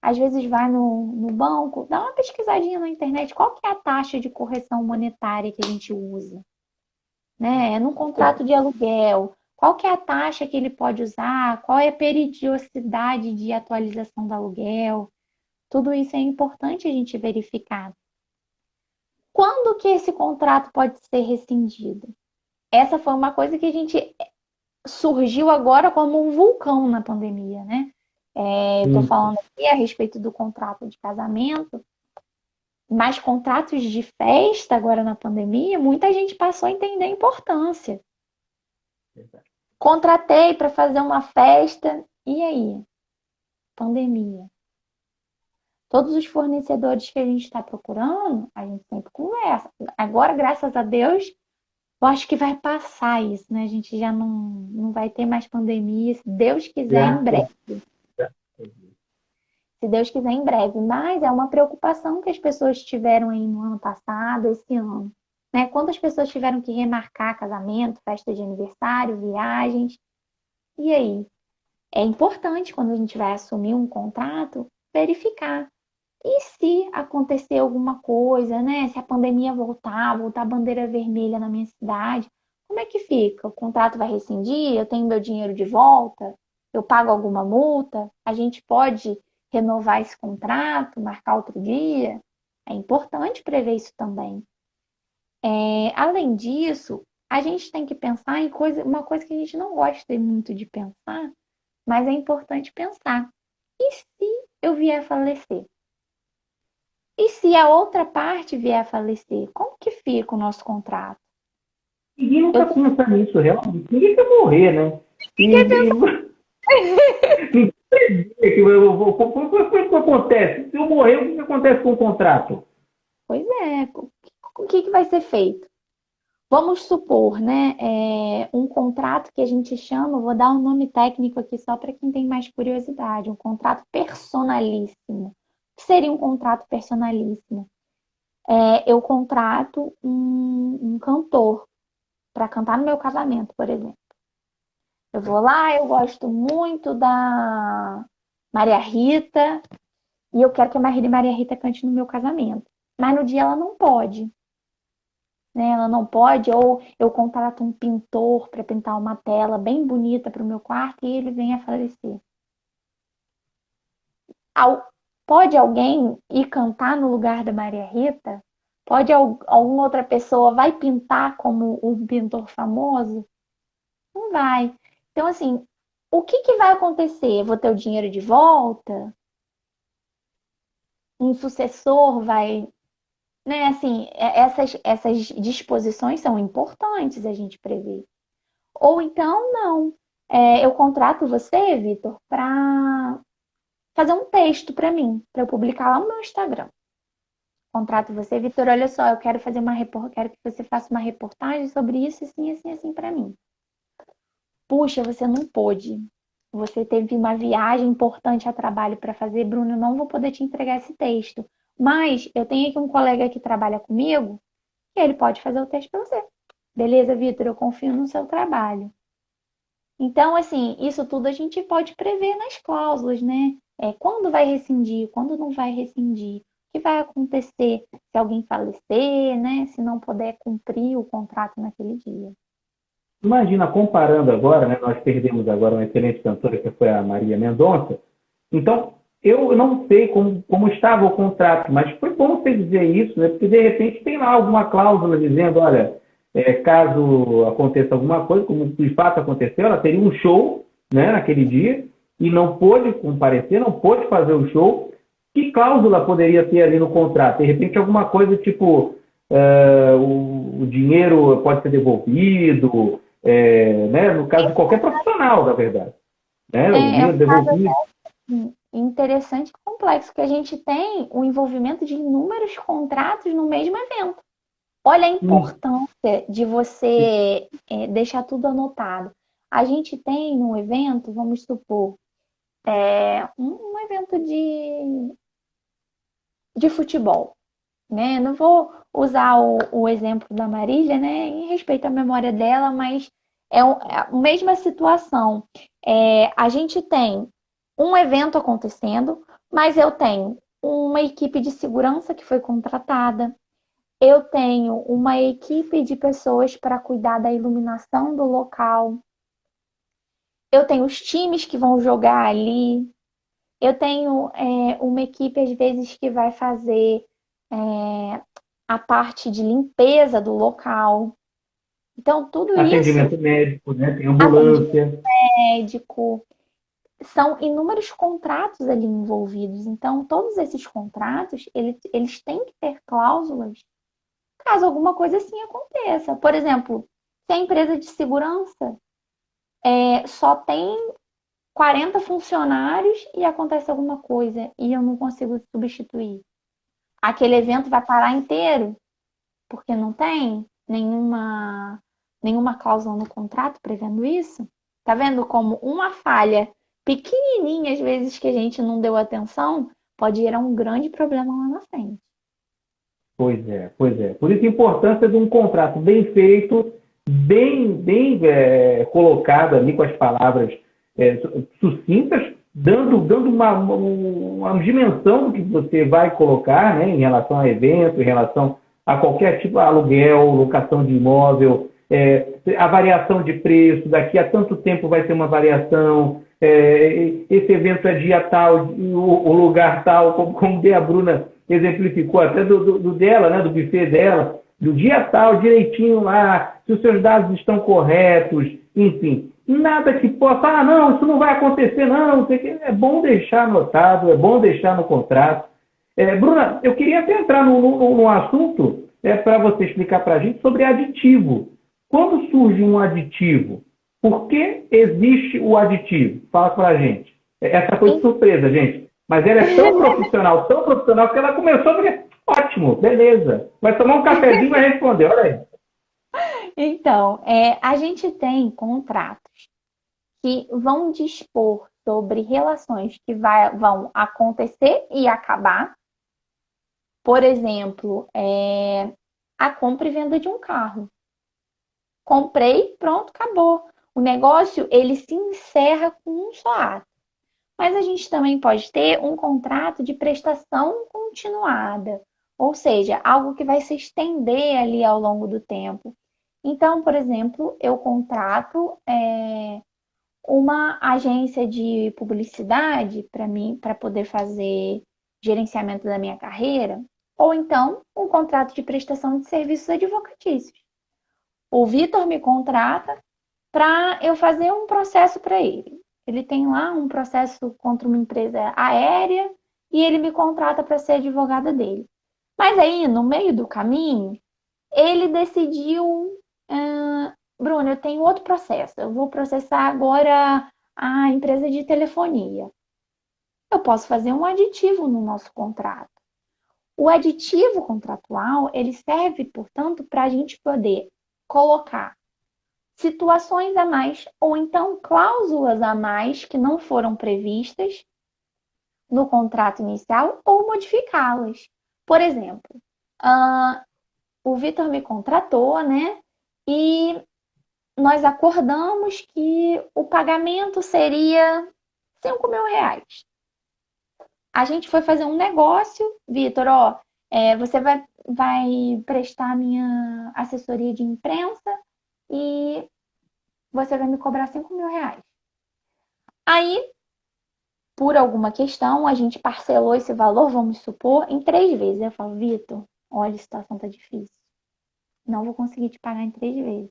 Speaker 3: Às vezes vai no banco, dá uma pesquisadinha na internet, qual que é a taxa de correção monetária que a gente usa, né? Num contrato de aluguel, qual que é a taxa que ele pode usar, qual é a periodicidade de atualização do aluguel, tudo isso é importante a gente verificar. Quando que esse contrato pode ser rescindido? Essa foi uma coisa que a gente surgiu agora como um vulcão na pandemia, né? Eu estou falando aqui a respeito do contrato de casamento, mas contratos de festa agora na pandemia, muita gente passou a entender a importância. Contratei para fazer uma festa, e aí? Pandemia. Todos os fornecedores que a gente está procurando, a gente sempre conversa. Agora, graças a Deus, eu acho que vai passar isso, né? A gente já não vai ter mais pandemia, se Deus quiser, em breve. Se Deus quiser, em breve. Mas é uma preocupação que as pessoas tiveram aí no ano passado, esse ano. Né? Quantas pessoas tiveram que remarcar casamento, festa de aniversário, viagens? E aí? É importante, quando a gente vai assumir um contrato, verificar. E se acontecer alguma coisa, né? Se a pandemia voltar a bandeira vermelha na minha cidade, como é que fica? O contrato vai rescindir? Eu tenho meu dinheiro de volta? Eu pago alguma multa? A gente pode renovar esse contrato, marcar outro dia? É importante prever isso também. Além disso, a gente tem que pensar em uma coisa que a gente não gosta muito de pensar, mas é importante pensar. E se eu vier a falecer? E se a outra parte vier a falecer, como que fica o nosso contrato?
Speaker 2: Ninguém nunca pensa nisso, realmente. Ninguém quer morrer, né? O que acontece? Se eu morrer, o que acontece com o contrato?
Speaker 3: Pois é, o que vai ser feito? Vamos supor, né, um contrato que a gente chama, vou dar um nome técnico aqui só para quem tem mais curiosidade, um contrato personalíssimo. O que seria um contrato personalíssimo? Eu contrato um cantor para cantar no meu casamento, por exemplo. Eu vou lá, eu gosto muito da Maria Rita e eu quero que a Maria Rita cante no meu casamento. Mas no dia ela não pode. Né? Ela não pode, ou eu contrato um pintor para pintar uma tela bem bonita para o meu quarto e ele vem a falecer. Pode alguém ir cantar no lugar da Maria Rita? Pode alguma outra pessoa vai pintar como um pintor famoso? Não vai. Então, assim, o que vai acontecer? Vou ter o dinheiro de volta? Um sucessor vai... Né? Assim, essas disposições são importantes a gente prever. Ou então, não. Eu contrato você, Vitor, para fazer um texto para mim, para eu publicar lá no meu Instagram. Contrato você, Vitor, olha só, eu quero fazer quero que você faça uma reportagem sobre isso, assim, assim, assim para mim. Puxa, você não pôde. Você teve uma viagem importante a trabalho para fazer, Bruno, eu não vou poder te entregar esse texto. Mas eu tenho aqui um colega que trabalha comigo e ele pode fazer o texto para você. Beleza, Vitor, eu confio no seu trabalho. Então, assim, isso tudo a gente pode prever nas cláusulas, né? Quando vai rescindir, quando não vai rescindir, o que vai acontecer se alguém falecer, né? Se não puder cumprir o contrato naquele dia.
Speaker 2: Imagina, comparando agora, né, nós perdemos agora uma excelente cantora que foi a Maria Mendonça. Então, eu não sei como estava o contrato, mas foi bom você dizer isso, né? Porque de repente tem lá alguma cláusula dizendo, olha, caso aconteça alguma coisa, como de fato aconteceu, ela teria um show, né, naquele dia e não pôde comparecer, não pôde fazer o show. Que cláusula poderia ter ali no contrato? De repente alguma coisa tipo o dinheiro pode ser devolvido, né, no caso de qualquer profissional, na verdade. Né, o
Speaker 3: É
Speaker 2: dinheiro
Speaker 3: um caso
Speaker 2: devolvido.
Speaker 3: interessante e complexo, que a gente tem o envolvimento de inúmeros contratos no mesmo evento. Olha a importância de você deixar tudo anotado. A gente tem no evento, vamos supor, um evento de futebol, né? Não vou usar o exemplo da Marília, né? Em respeito à memória dela, mas é a mesma situação. A gente tem um evento acontecendo, mas eu tenho uma equipe de segurança que foi contratada, eu tenho uma equipe de pessoas para cuidar da iluminação do local, eu tenho os times que vão jogar ali, eu tenho uma equipe, às vezes, que vai fazer a parte de limpeza do local. Então, tudo isso,
Speaker 2: Atendimento médico, né? Tem
Speaker 3: atendimento
Speaker 2: ambulância.
Speaker 3: médico, são inúmeros contratos ali envolvidos. Então, todos esses contratos, eles têm que ter cláusulas caso alguma coisa assim aconteça. Por exemplo, se a empresa de segurança só tem 40 funcionários e acontece alguma coisa e eu não consigo substituir, aquele evento vai parar inteiro, porque não tem nenhuma cláusula no contrato prevendo isso. Tá vendo como uma falha pequenininha, às vezes, que a gente não deu atenção, pode gerar um grande problema lá na frente.
Speaker 2: Pois é, pois é. Por isso a importância de um contrato bem feito, bem colocado ali com as palavras sucintas, dando uma dimensão do que você vai colocar, né, em relação a evento, em relação a qualquer tipo de aluguel, locação de imóvel, a variação de preço, daqui a tanto tempo vai ter uma variação, esse evento é dia tal, o lugar tal, como a Bruna exemplificou até do dela, né, do buffet dela, do dia tal, direitinho lá, se os seus dados estão corretos, enfim. Nada que possa, não, isso não vai acontecer, não, é bom deixar anotado, é bom deixar no contrato. Bruna, eu queria até entrar num assunto para você explicar para a gente sobre aditivo. Quando surge um aditivo, por que existe o aditivo? Fala para a gente. Essa foi de surpresa, gente. Mas ela é tão profissional, que ela começou a dizer, ótimo, beleza. Vai tomar um cafezinho e vai responder, olha aí.
Speaker 3: Então, a gente tem contratos que vão dispor sobre relações que vão acontecer e acabar. Por exemplo, a compra e venda de um carro. Comprei, pronto, acabou. O negócio, ele se encerra com um só ato. Mas a gente também pode ter um contrato de prestação continuada, ou seja, algo que vai se estender ali ao longo do tempo. Então, por exemplo, eu contrato uma agência de publicidade para mim, para poder fazer gerenciamento da minha carreira, ou então um contrato de prestação de serviços advocatícios. O Vitor me contrata para eu fazer um processo para ele. Ele tem lá um processo contra uma empresa aérea e ele me contrata para ser advogada dele. Mas aí, no meio do caminho, ele decidiu, Bruno, eu tenho outro processo. Eu vou processar agora a empresa de telefonia. Eu posso fazer um aditivo no nosso contrato. O aditivo contratual, ele serve, portanto, para a gente poder colocar situações a mais ou então cláusulas a mais que não foram previstas no contrato inicial ou modificá-las. Por exemplo, o Vitor me contratou, né? e nós acordamos que o pagamento seria R$ 5.000. A gente foi fazer um negócio, Vitor, ó, você vai prestar a minha assessoria de imprensa e você vai me cobrar R$ 5.000. Aí, por alguma questão, a gente parcelou esse valor, vamos supor, em 3 vezes. Eu falo, Vitor, olha, a situação tá difícil. Não vou conseguir te pagar em 3 vezes.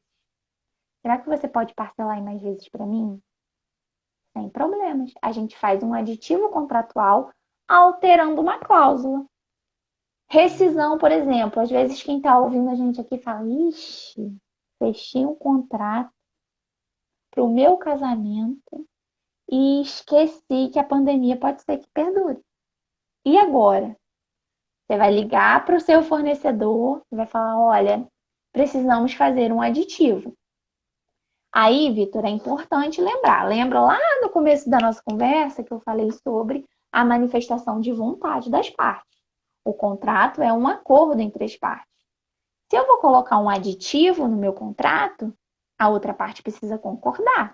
Speaker 3: Será que você pode parcelar em mais vezes para mim? Sem problemas. A gente faz um aditivo contratual alterando uma cláusula. Rescisão, por exemplo. Às vezes quem está ouvindo a gente aqui fala, ixi, fechei um contrato para o meu casamento e esqueci que a pandemia pode ser que perdure. E agora? Você vai ligar para o seu fornecedor e vai falar, olha, precisamos fazer um aditivo. Aí, Vitor, é importante lembrar. Lembra lá no começo da nossa conversa que eu falei sobre a manifestação de vontade das partes. O contrato é um acordo entre as partes. Se eu vou colocar um aditivo no meu contrato, a outra parte precisa concordar.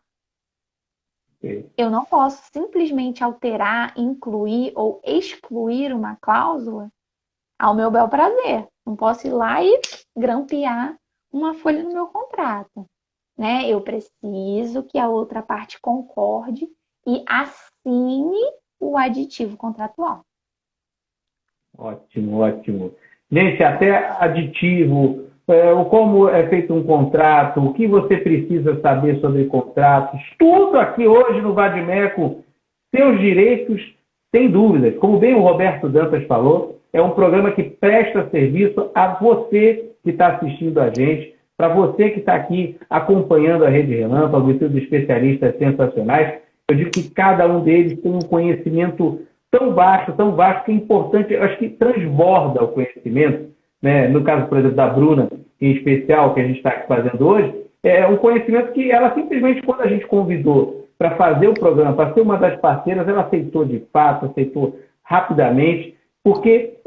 Speaker 3: Eu não posso simplesmente alterar, incluir ou excluir uma cláusula ao meu bel prazer. Não posso ir lá e grampear uma folha no meu contrato. Né? Eu preciso que a outra parte concorde e assine o aditivo contratual.
Speaker 2: Ótimo, ótimo. Gente, até aditivo, como é feito um contrato, o que você precisa saber sobre contratos, tudo aqui hoje no Vadimeco, seus direitos, sem dúvidas. Como bem o Roberto Dantas falou, é um programa que presta serviço a você que está assistindo a gente, para você que está aqui acompanhando a Rede Relâmpago e seus especialistas sensacionais. Eu digo que cada um deles tem um conhecimento tão vasto, que é importante, eu acho que transborda o conhecimento, né? No caso, por exemplo, da Bruna, em especial, que a gente está aqui fazendo hoje, é um conhecimento que ela simplesmente, quando a gente convidou para fazer o programa, para ser uma das parceiras, ela aceitou de fato, aceitou rapidamente, porque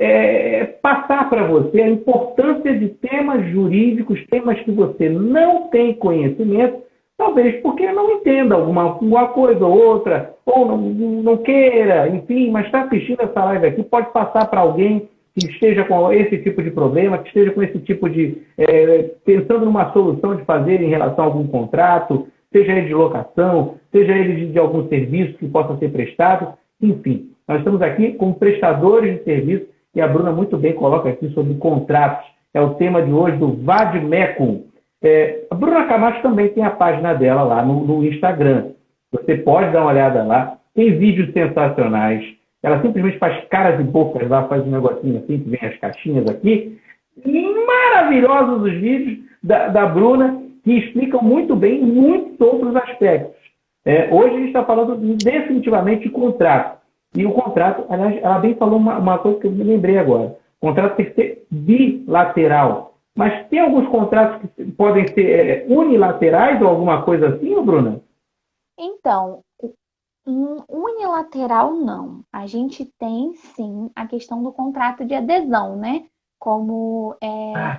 Speaker 2: passar para você a importância de temas jurídicos, temas que você não tem conhecimento, talvez porque não entenda alguma coisa ou outra, ou não queira, enfim, mas está assistindo essa live aqui, pode passar para alguém que esteja com esse tipo de problema, que esteja com esse tipo de... pensando numa solução de fazer em relação a algum contrato, seja ele de locação, seja ele de algum serviço que possa ser prestado, enfim. Nós estamos aqui como prestadores de serviço e a Bruna muito bem coloca aqui sobre contratos. É o tema de hoje do Vadmecum. A Bruna Camacho também tem a página dela lá no Instagram. Você pode dar uma olhada lá. Tem vídeos sensacionais. Ela simplesmente faz caras e bocas lá, faz um negocinho assim, que vem as caixinhas aqui. Maravilhosos os vídeos da Bruna, que explicam muito bem muitos outros aspectos. Hoje a gente está falando definitivamente de contrato. E o contrato, aliás, ela bem falou uma coisa que eu me lembrei agora. O contrato tem que ser bilateral. Mas tem alguns contratos que podem ser unilaterais ou alguma coisa assim, Bruna?
Speaker 3: Então, unilateral não. A gente tem, sim, a questão do contrato de adesão, né? Como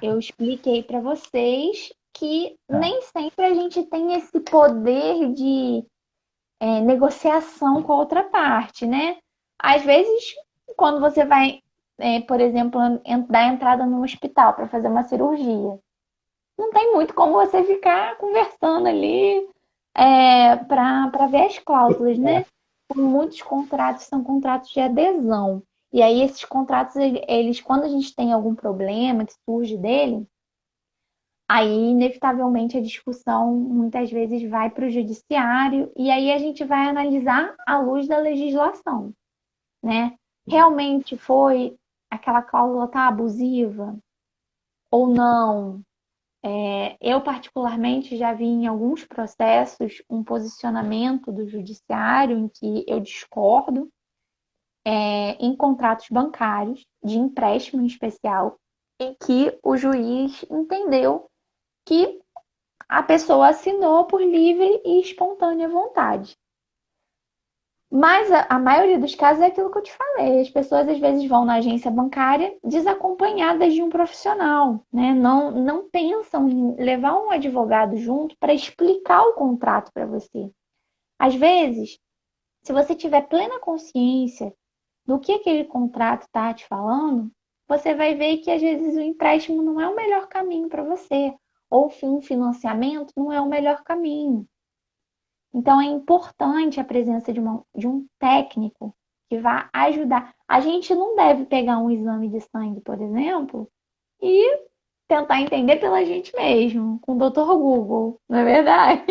Speaker 3: eu expliquei para vocês, que nem sempre a gente tem esse poder de negociação com a outra parte, né? Às vezes, quando você vai, por exemplo, dar entrada no hospital para fazer uma cirurgia, não tem muito como você ficar conversando ali para ver as cláusulas, né? Muitos contratos são contratos de adesão. E aí, esses contratos, eles, quando a gente tem algum problema que surge dele, aí, inevitavelmente, a discussão muitas vezes vai para o judiciário e aí a gente vai analisar à luz da legislação, né? Realmente aquela cláusula tá abusiva ou não? Eu, particularmente, já vi em alguns processos um posicionamento do judiciário em que eu discordo em contratos bancários, de empréstimo em especial, em que o juiz entendeu que a pessoa assinou por livre e espontânea vontade. Mas a maioria dos casos é aquilo que eu te falei. As pessoas às vezes vão na agência bancária desacompanhadas de um profissional, né? Não pensam em levar um advogado junto para explicar o contrato para você. Às vezes, se você tiver plena consciência do que aquele contrato está te falando, você vai ver que às vezes o empréstimo não é o melhor caminho para você, ou um financiamento não é o melhor caminho. Então é importante a presença de um técnico que vá ajudar. A gente não deve pegar um exame de sangue, por exemplo, e tentar entender pela gente mesmo, com o Dr. Google, não é verdade?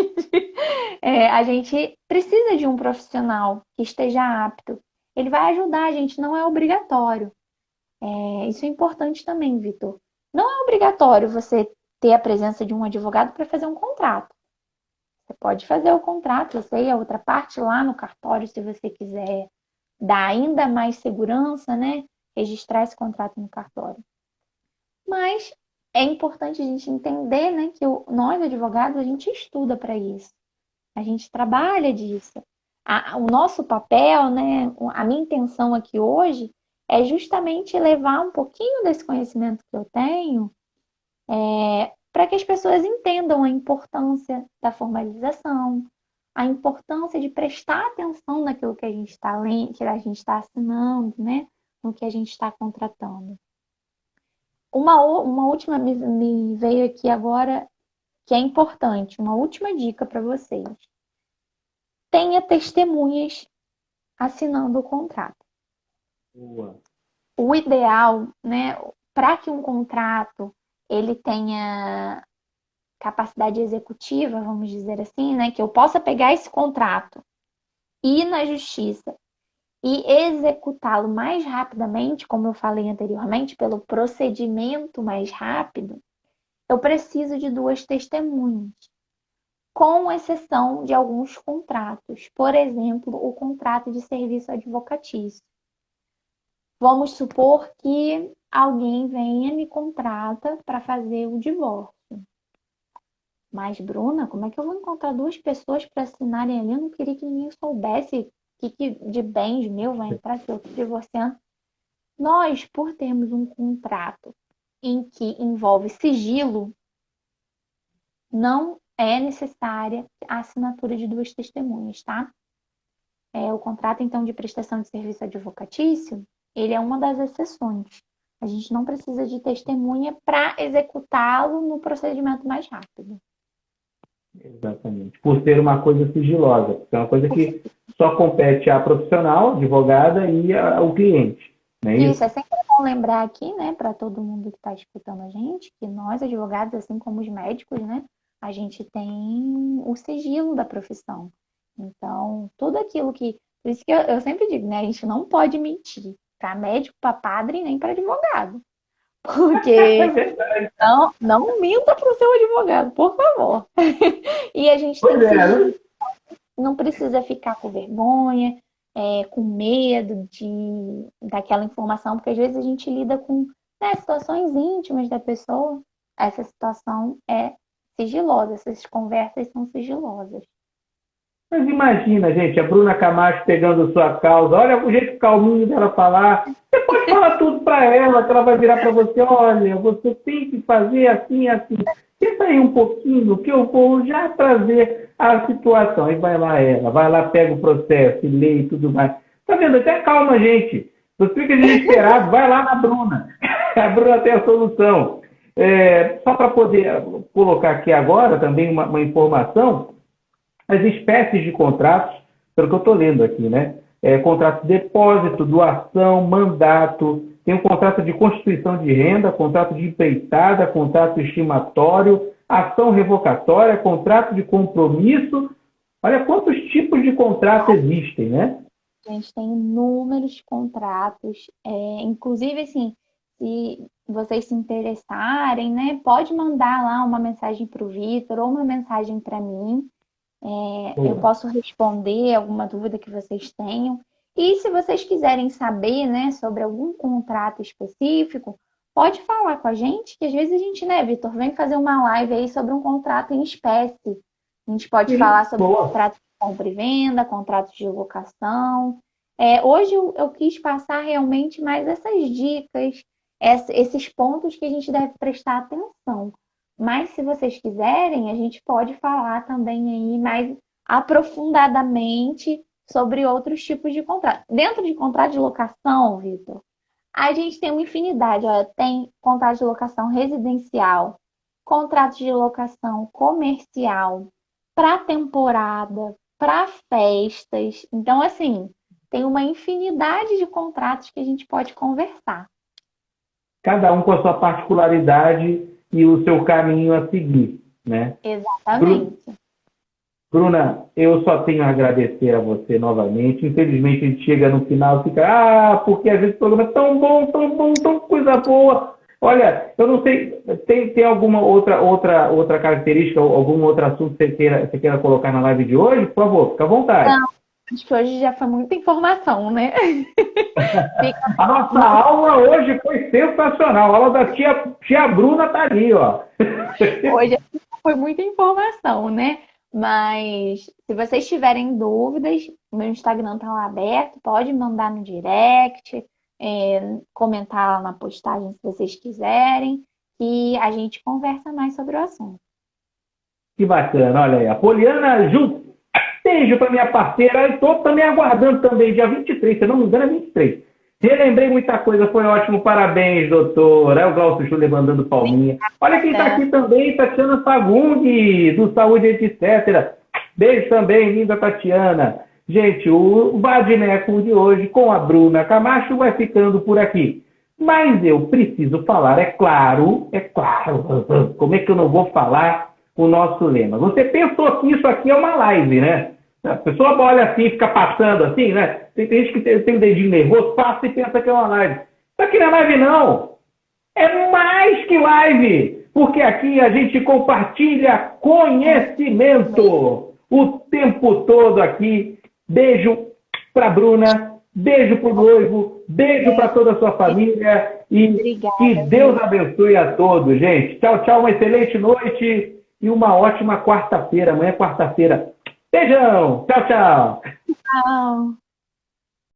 Speaker 3: A gente precisa de um profissional que esteja apto. Ele vai ajudar a gente, não é obrigatório. Isso é importante também, Vitor. Não é obrigatório você ter a presença de um advogado para fazer um contrato. Você pode fazer o contrato, você e a outra parte lá no cartório, se você quiser dar ainda mais segurança, né? Registrar esse contrato no cartório. Mas é importante a gente entender, né, que nós, advogados, a gente estuda para isso. A gente trabalha disso. O nosso papel, né, a minha intenção aqui hoje é justamente levar um pouquinho desse conhecimento que eu tenho para que as pessoas entendam a importância da formalização, a importância de prestar atenção naquilo que a gente está lendo, que a gente está assinando, né, no que a gente está contratando. Uma última me veio aqui agora, que é importante, uma última dica para vocês. Tenha testemunhas assinando o contrato.
Speaker 2: Boa.
Speaker 3: O ideal, né, para que um contrato ele tenha capacidade executiva, vamos dizer assim, né, que eu possa pegar esse contrato, ir na justiça e executá-lo mais rapidamente, como eu falei anteriormente, pelo procedimento mais rápido, eu preciso de 2 testemunhas, com exceção de alguns contratos. Por exemplo, o contrato de serviço advocatício. Vamos supor que alguém venha e me contrata para fazer o divórcio. Mas, Bruna, como é que eu vou encontrar 2 pessoas para assinarem ali? Eu não queria que ninguém soubesse o que de bens meu vai entrar se eu estou divorciando. Nós, por termos um contrato em que envolve sigilo, não é necessária a assinatura de 2 testemunhas, tá? O contrato, então, de prestação de serviço advocatício, ele é uma das exceções. A gente não precisa de testemunha para executá-lo no procedimento mais rápido.
Speaker 2: Exatamente. Por ser uma coisa sigilosa, porque é uma coisa que só compete à profissional, advogada e ao cliente. Não é isso?
Speaker 3: Isso, é sempre bom lembrar aqui, né, para todo mundo que está escutando a gente, que nós, advogados, assim como os médicos, né, a gente tem o sigilo da profissão. Então, tudo aquilo que. Por isso que eu sempre digo, né, a gente não pode mentir para médico, para padre, nem para advogado. Porque não minta para o seu advogado, por favor. E a gente tem sigilo, não precisa ficar com vergonha, com medo daquela informação, porque às vezes a gente lida com, né, situações íntimas da pessoa. Essa situação é sigilosa, essas conversas são sigilosas.
Speaker 2: Mas imagina, gente, a Bruna Camacho pegando sua causa, olha o jeito calminho dela falar. Você pode falar tudo para ela, que ela vai virar para você, olha, você tem que fazer assim, assim. Tenta aí um pouquinho, que eu vou já trazer a situação. Aí vai lá ela, vai lá, pega o processo, lê e tudo mais. Tá vendo? Até calma, gente. Não fica desesperado, vai lá na Bruna. A Bruna tem a solução. Só para poder colocar aqui agora também uma informação, as espécies de contratos, pelo que eu estou lendo aqui, né? Contrato de depósito, doação, mandato, tem o contrato de constituição de renda, contrato de empreitada, contrato estimatório, ação revocatória, contrato de compromisso. Olha quantos tipos de contrato existem, né?
Speaker 3: A gente tem inúmeros contratos, inclusive, assim, se vocês se interessarem, né, pode mandar lá uma mensagem para o Vitor ou uma mensagem para mim. Eu posso responder alguma dúvida que vocês tenham. E se vocês quiserem saber, né, sobre algum contrato específico, pode falar com a gente, que às vezes a gente, né, Vitor, vem fazer uma live aí sobre um contrato em espécie. A gente pode falar sobre um contrato de compra e venda, contratos de locação. Hoje eu quis passar realmente mais essas dicas, esses pontos que a gente deve prestar atenção. Mas se vocês quiserem, a gente pode falar também aí mais aprofundadamente sobre outros tipos de contrato. Dentro de contrato de locação, Vitor, a gente tem uma infinidade. Olha, tem contrato de locação residencial, contrato de locação comercial, para temporada, para festas. Então, assim, tem uma infinidade de contratos que a gente pode conversar.
Speaker 2: Cada um com a sua particularidade e o seu caminho a seguir, né?
Speaker 3: Exatamente.
Speaker 2: Bruna, eu só tenho a agradecer a você novamente. Infelizmente, a gente chega no final e fica, porque às vezes o programa é tão bom, tão coisa boa. Olha, eu não sei, tem alguma outra característica, algum outro assunto que você queira colocar na live de hoje? Por favor, fica à vontade.
Speaker 3: Não, acho que hoje já foi muita informação, né?
Speaker 2: A nossa aula hoje foi sensacional. A aula da tia Bruna tá ali, ó.
Speaker 3: Hoje foi muita informação, né? Mas se vocês tiverem dúvidas, meu Instagram tá lá aberto, pode mandar no direct, comentar lá na postagem se vocês quiserem, e a gente conversa mais sobre o assunto.
Speaker 2: Que bacana, olha aí. A Poliana Junto. Beijo para minha parceira. Estou também aguardando também, dia 23, se não me engano é 23. Relembrei muita coisa, foi ótimo. Parabéns, doutor. É o Glaucio Júlio mandando palminha. Olha quem está aqui também, Tatiana Fagundes, do Saúde, etc. Beijo também, linda Tatiana. Gente, o Vadimeco de hoje com a Bruna Camacho vai ficando por aqui. Mas eu preciso falar, é claro, como é que eu não vou falar o nosso lema? Você pensou que isso aqui é uma live, né? A pessoa olha assim, fica passando assim, né? Tem gente que tem um dedinho nervoso, passa e pensa que é uma live. Isso aqui não é live, não. É mais que live. Porque aqui a gente compartilha conhecimento o tempo todo aqui. Beijo para Bruna, beijo para o noivo, beijo para toda a sua família. E
Speaker 3: Obrigada,
Speaker 2: que Deus abençoe a todos, gente. Tchau, tchau, uma excelente noite e uma ótima quarta-feira. Amanhã é quarta-feira. Beijão! Tchau, tchau!
Speaker 3: Tchau!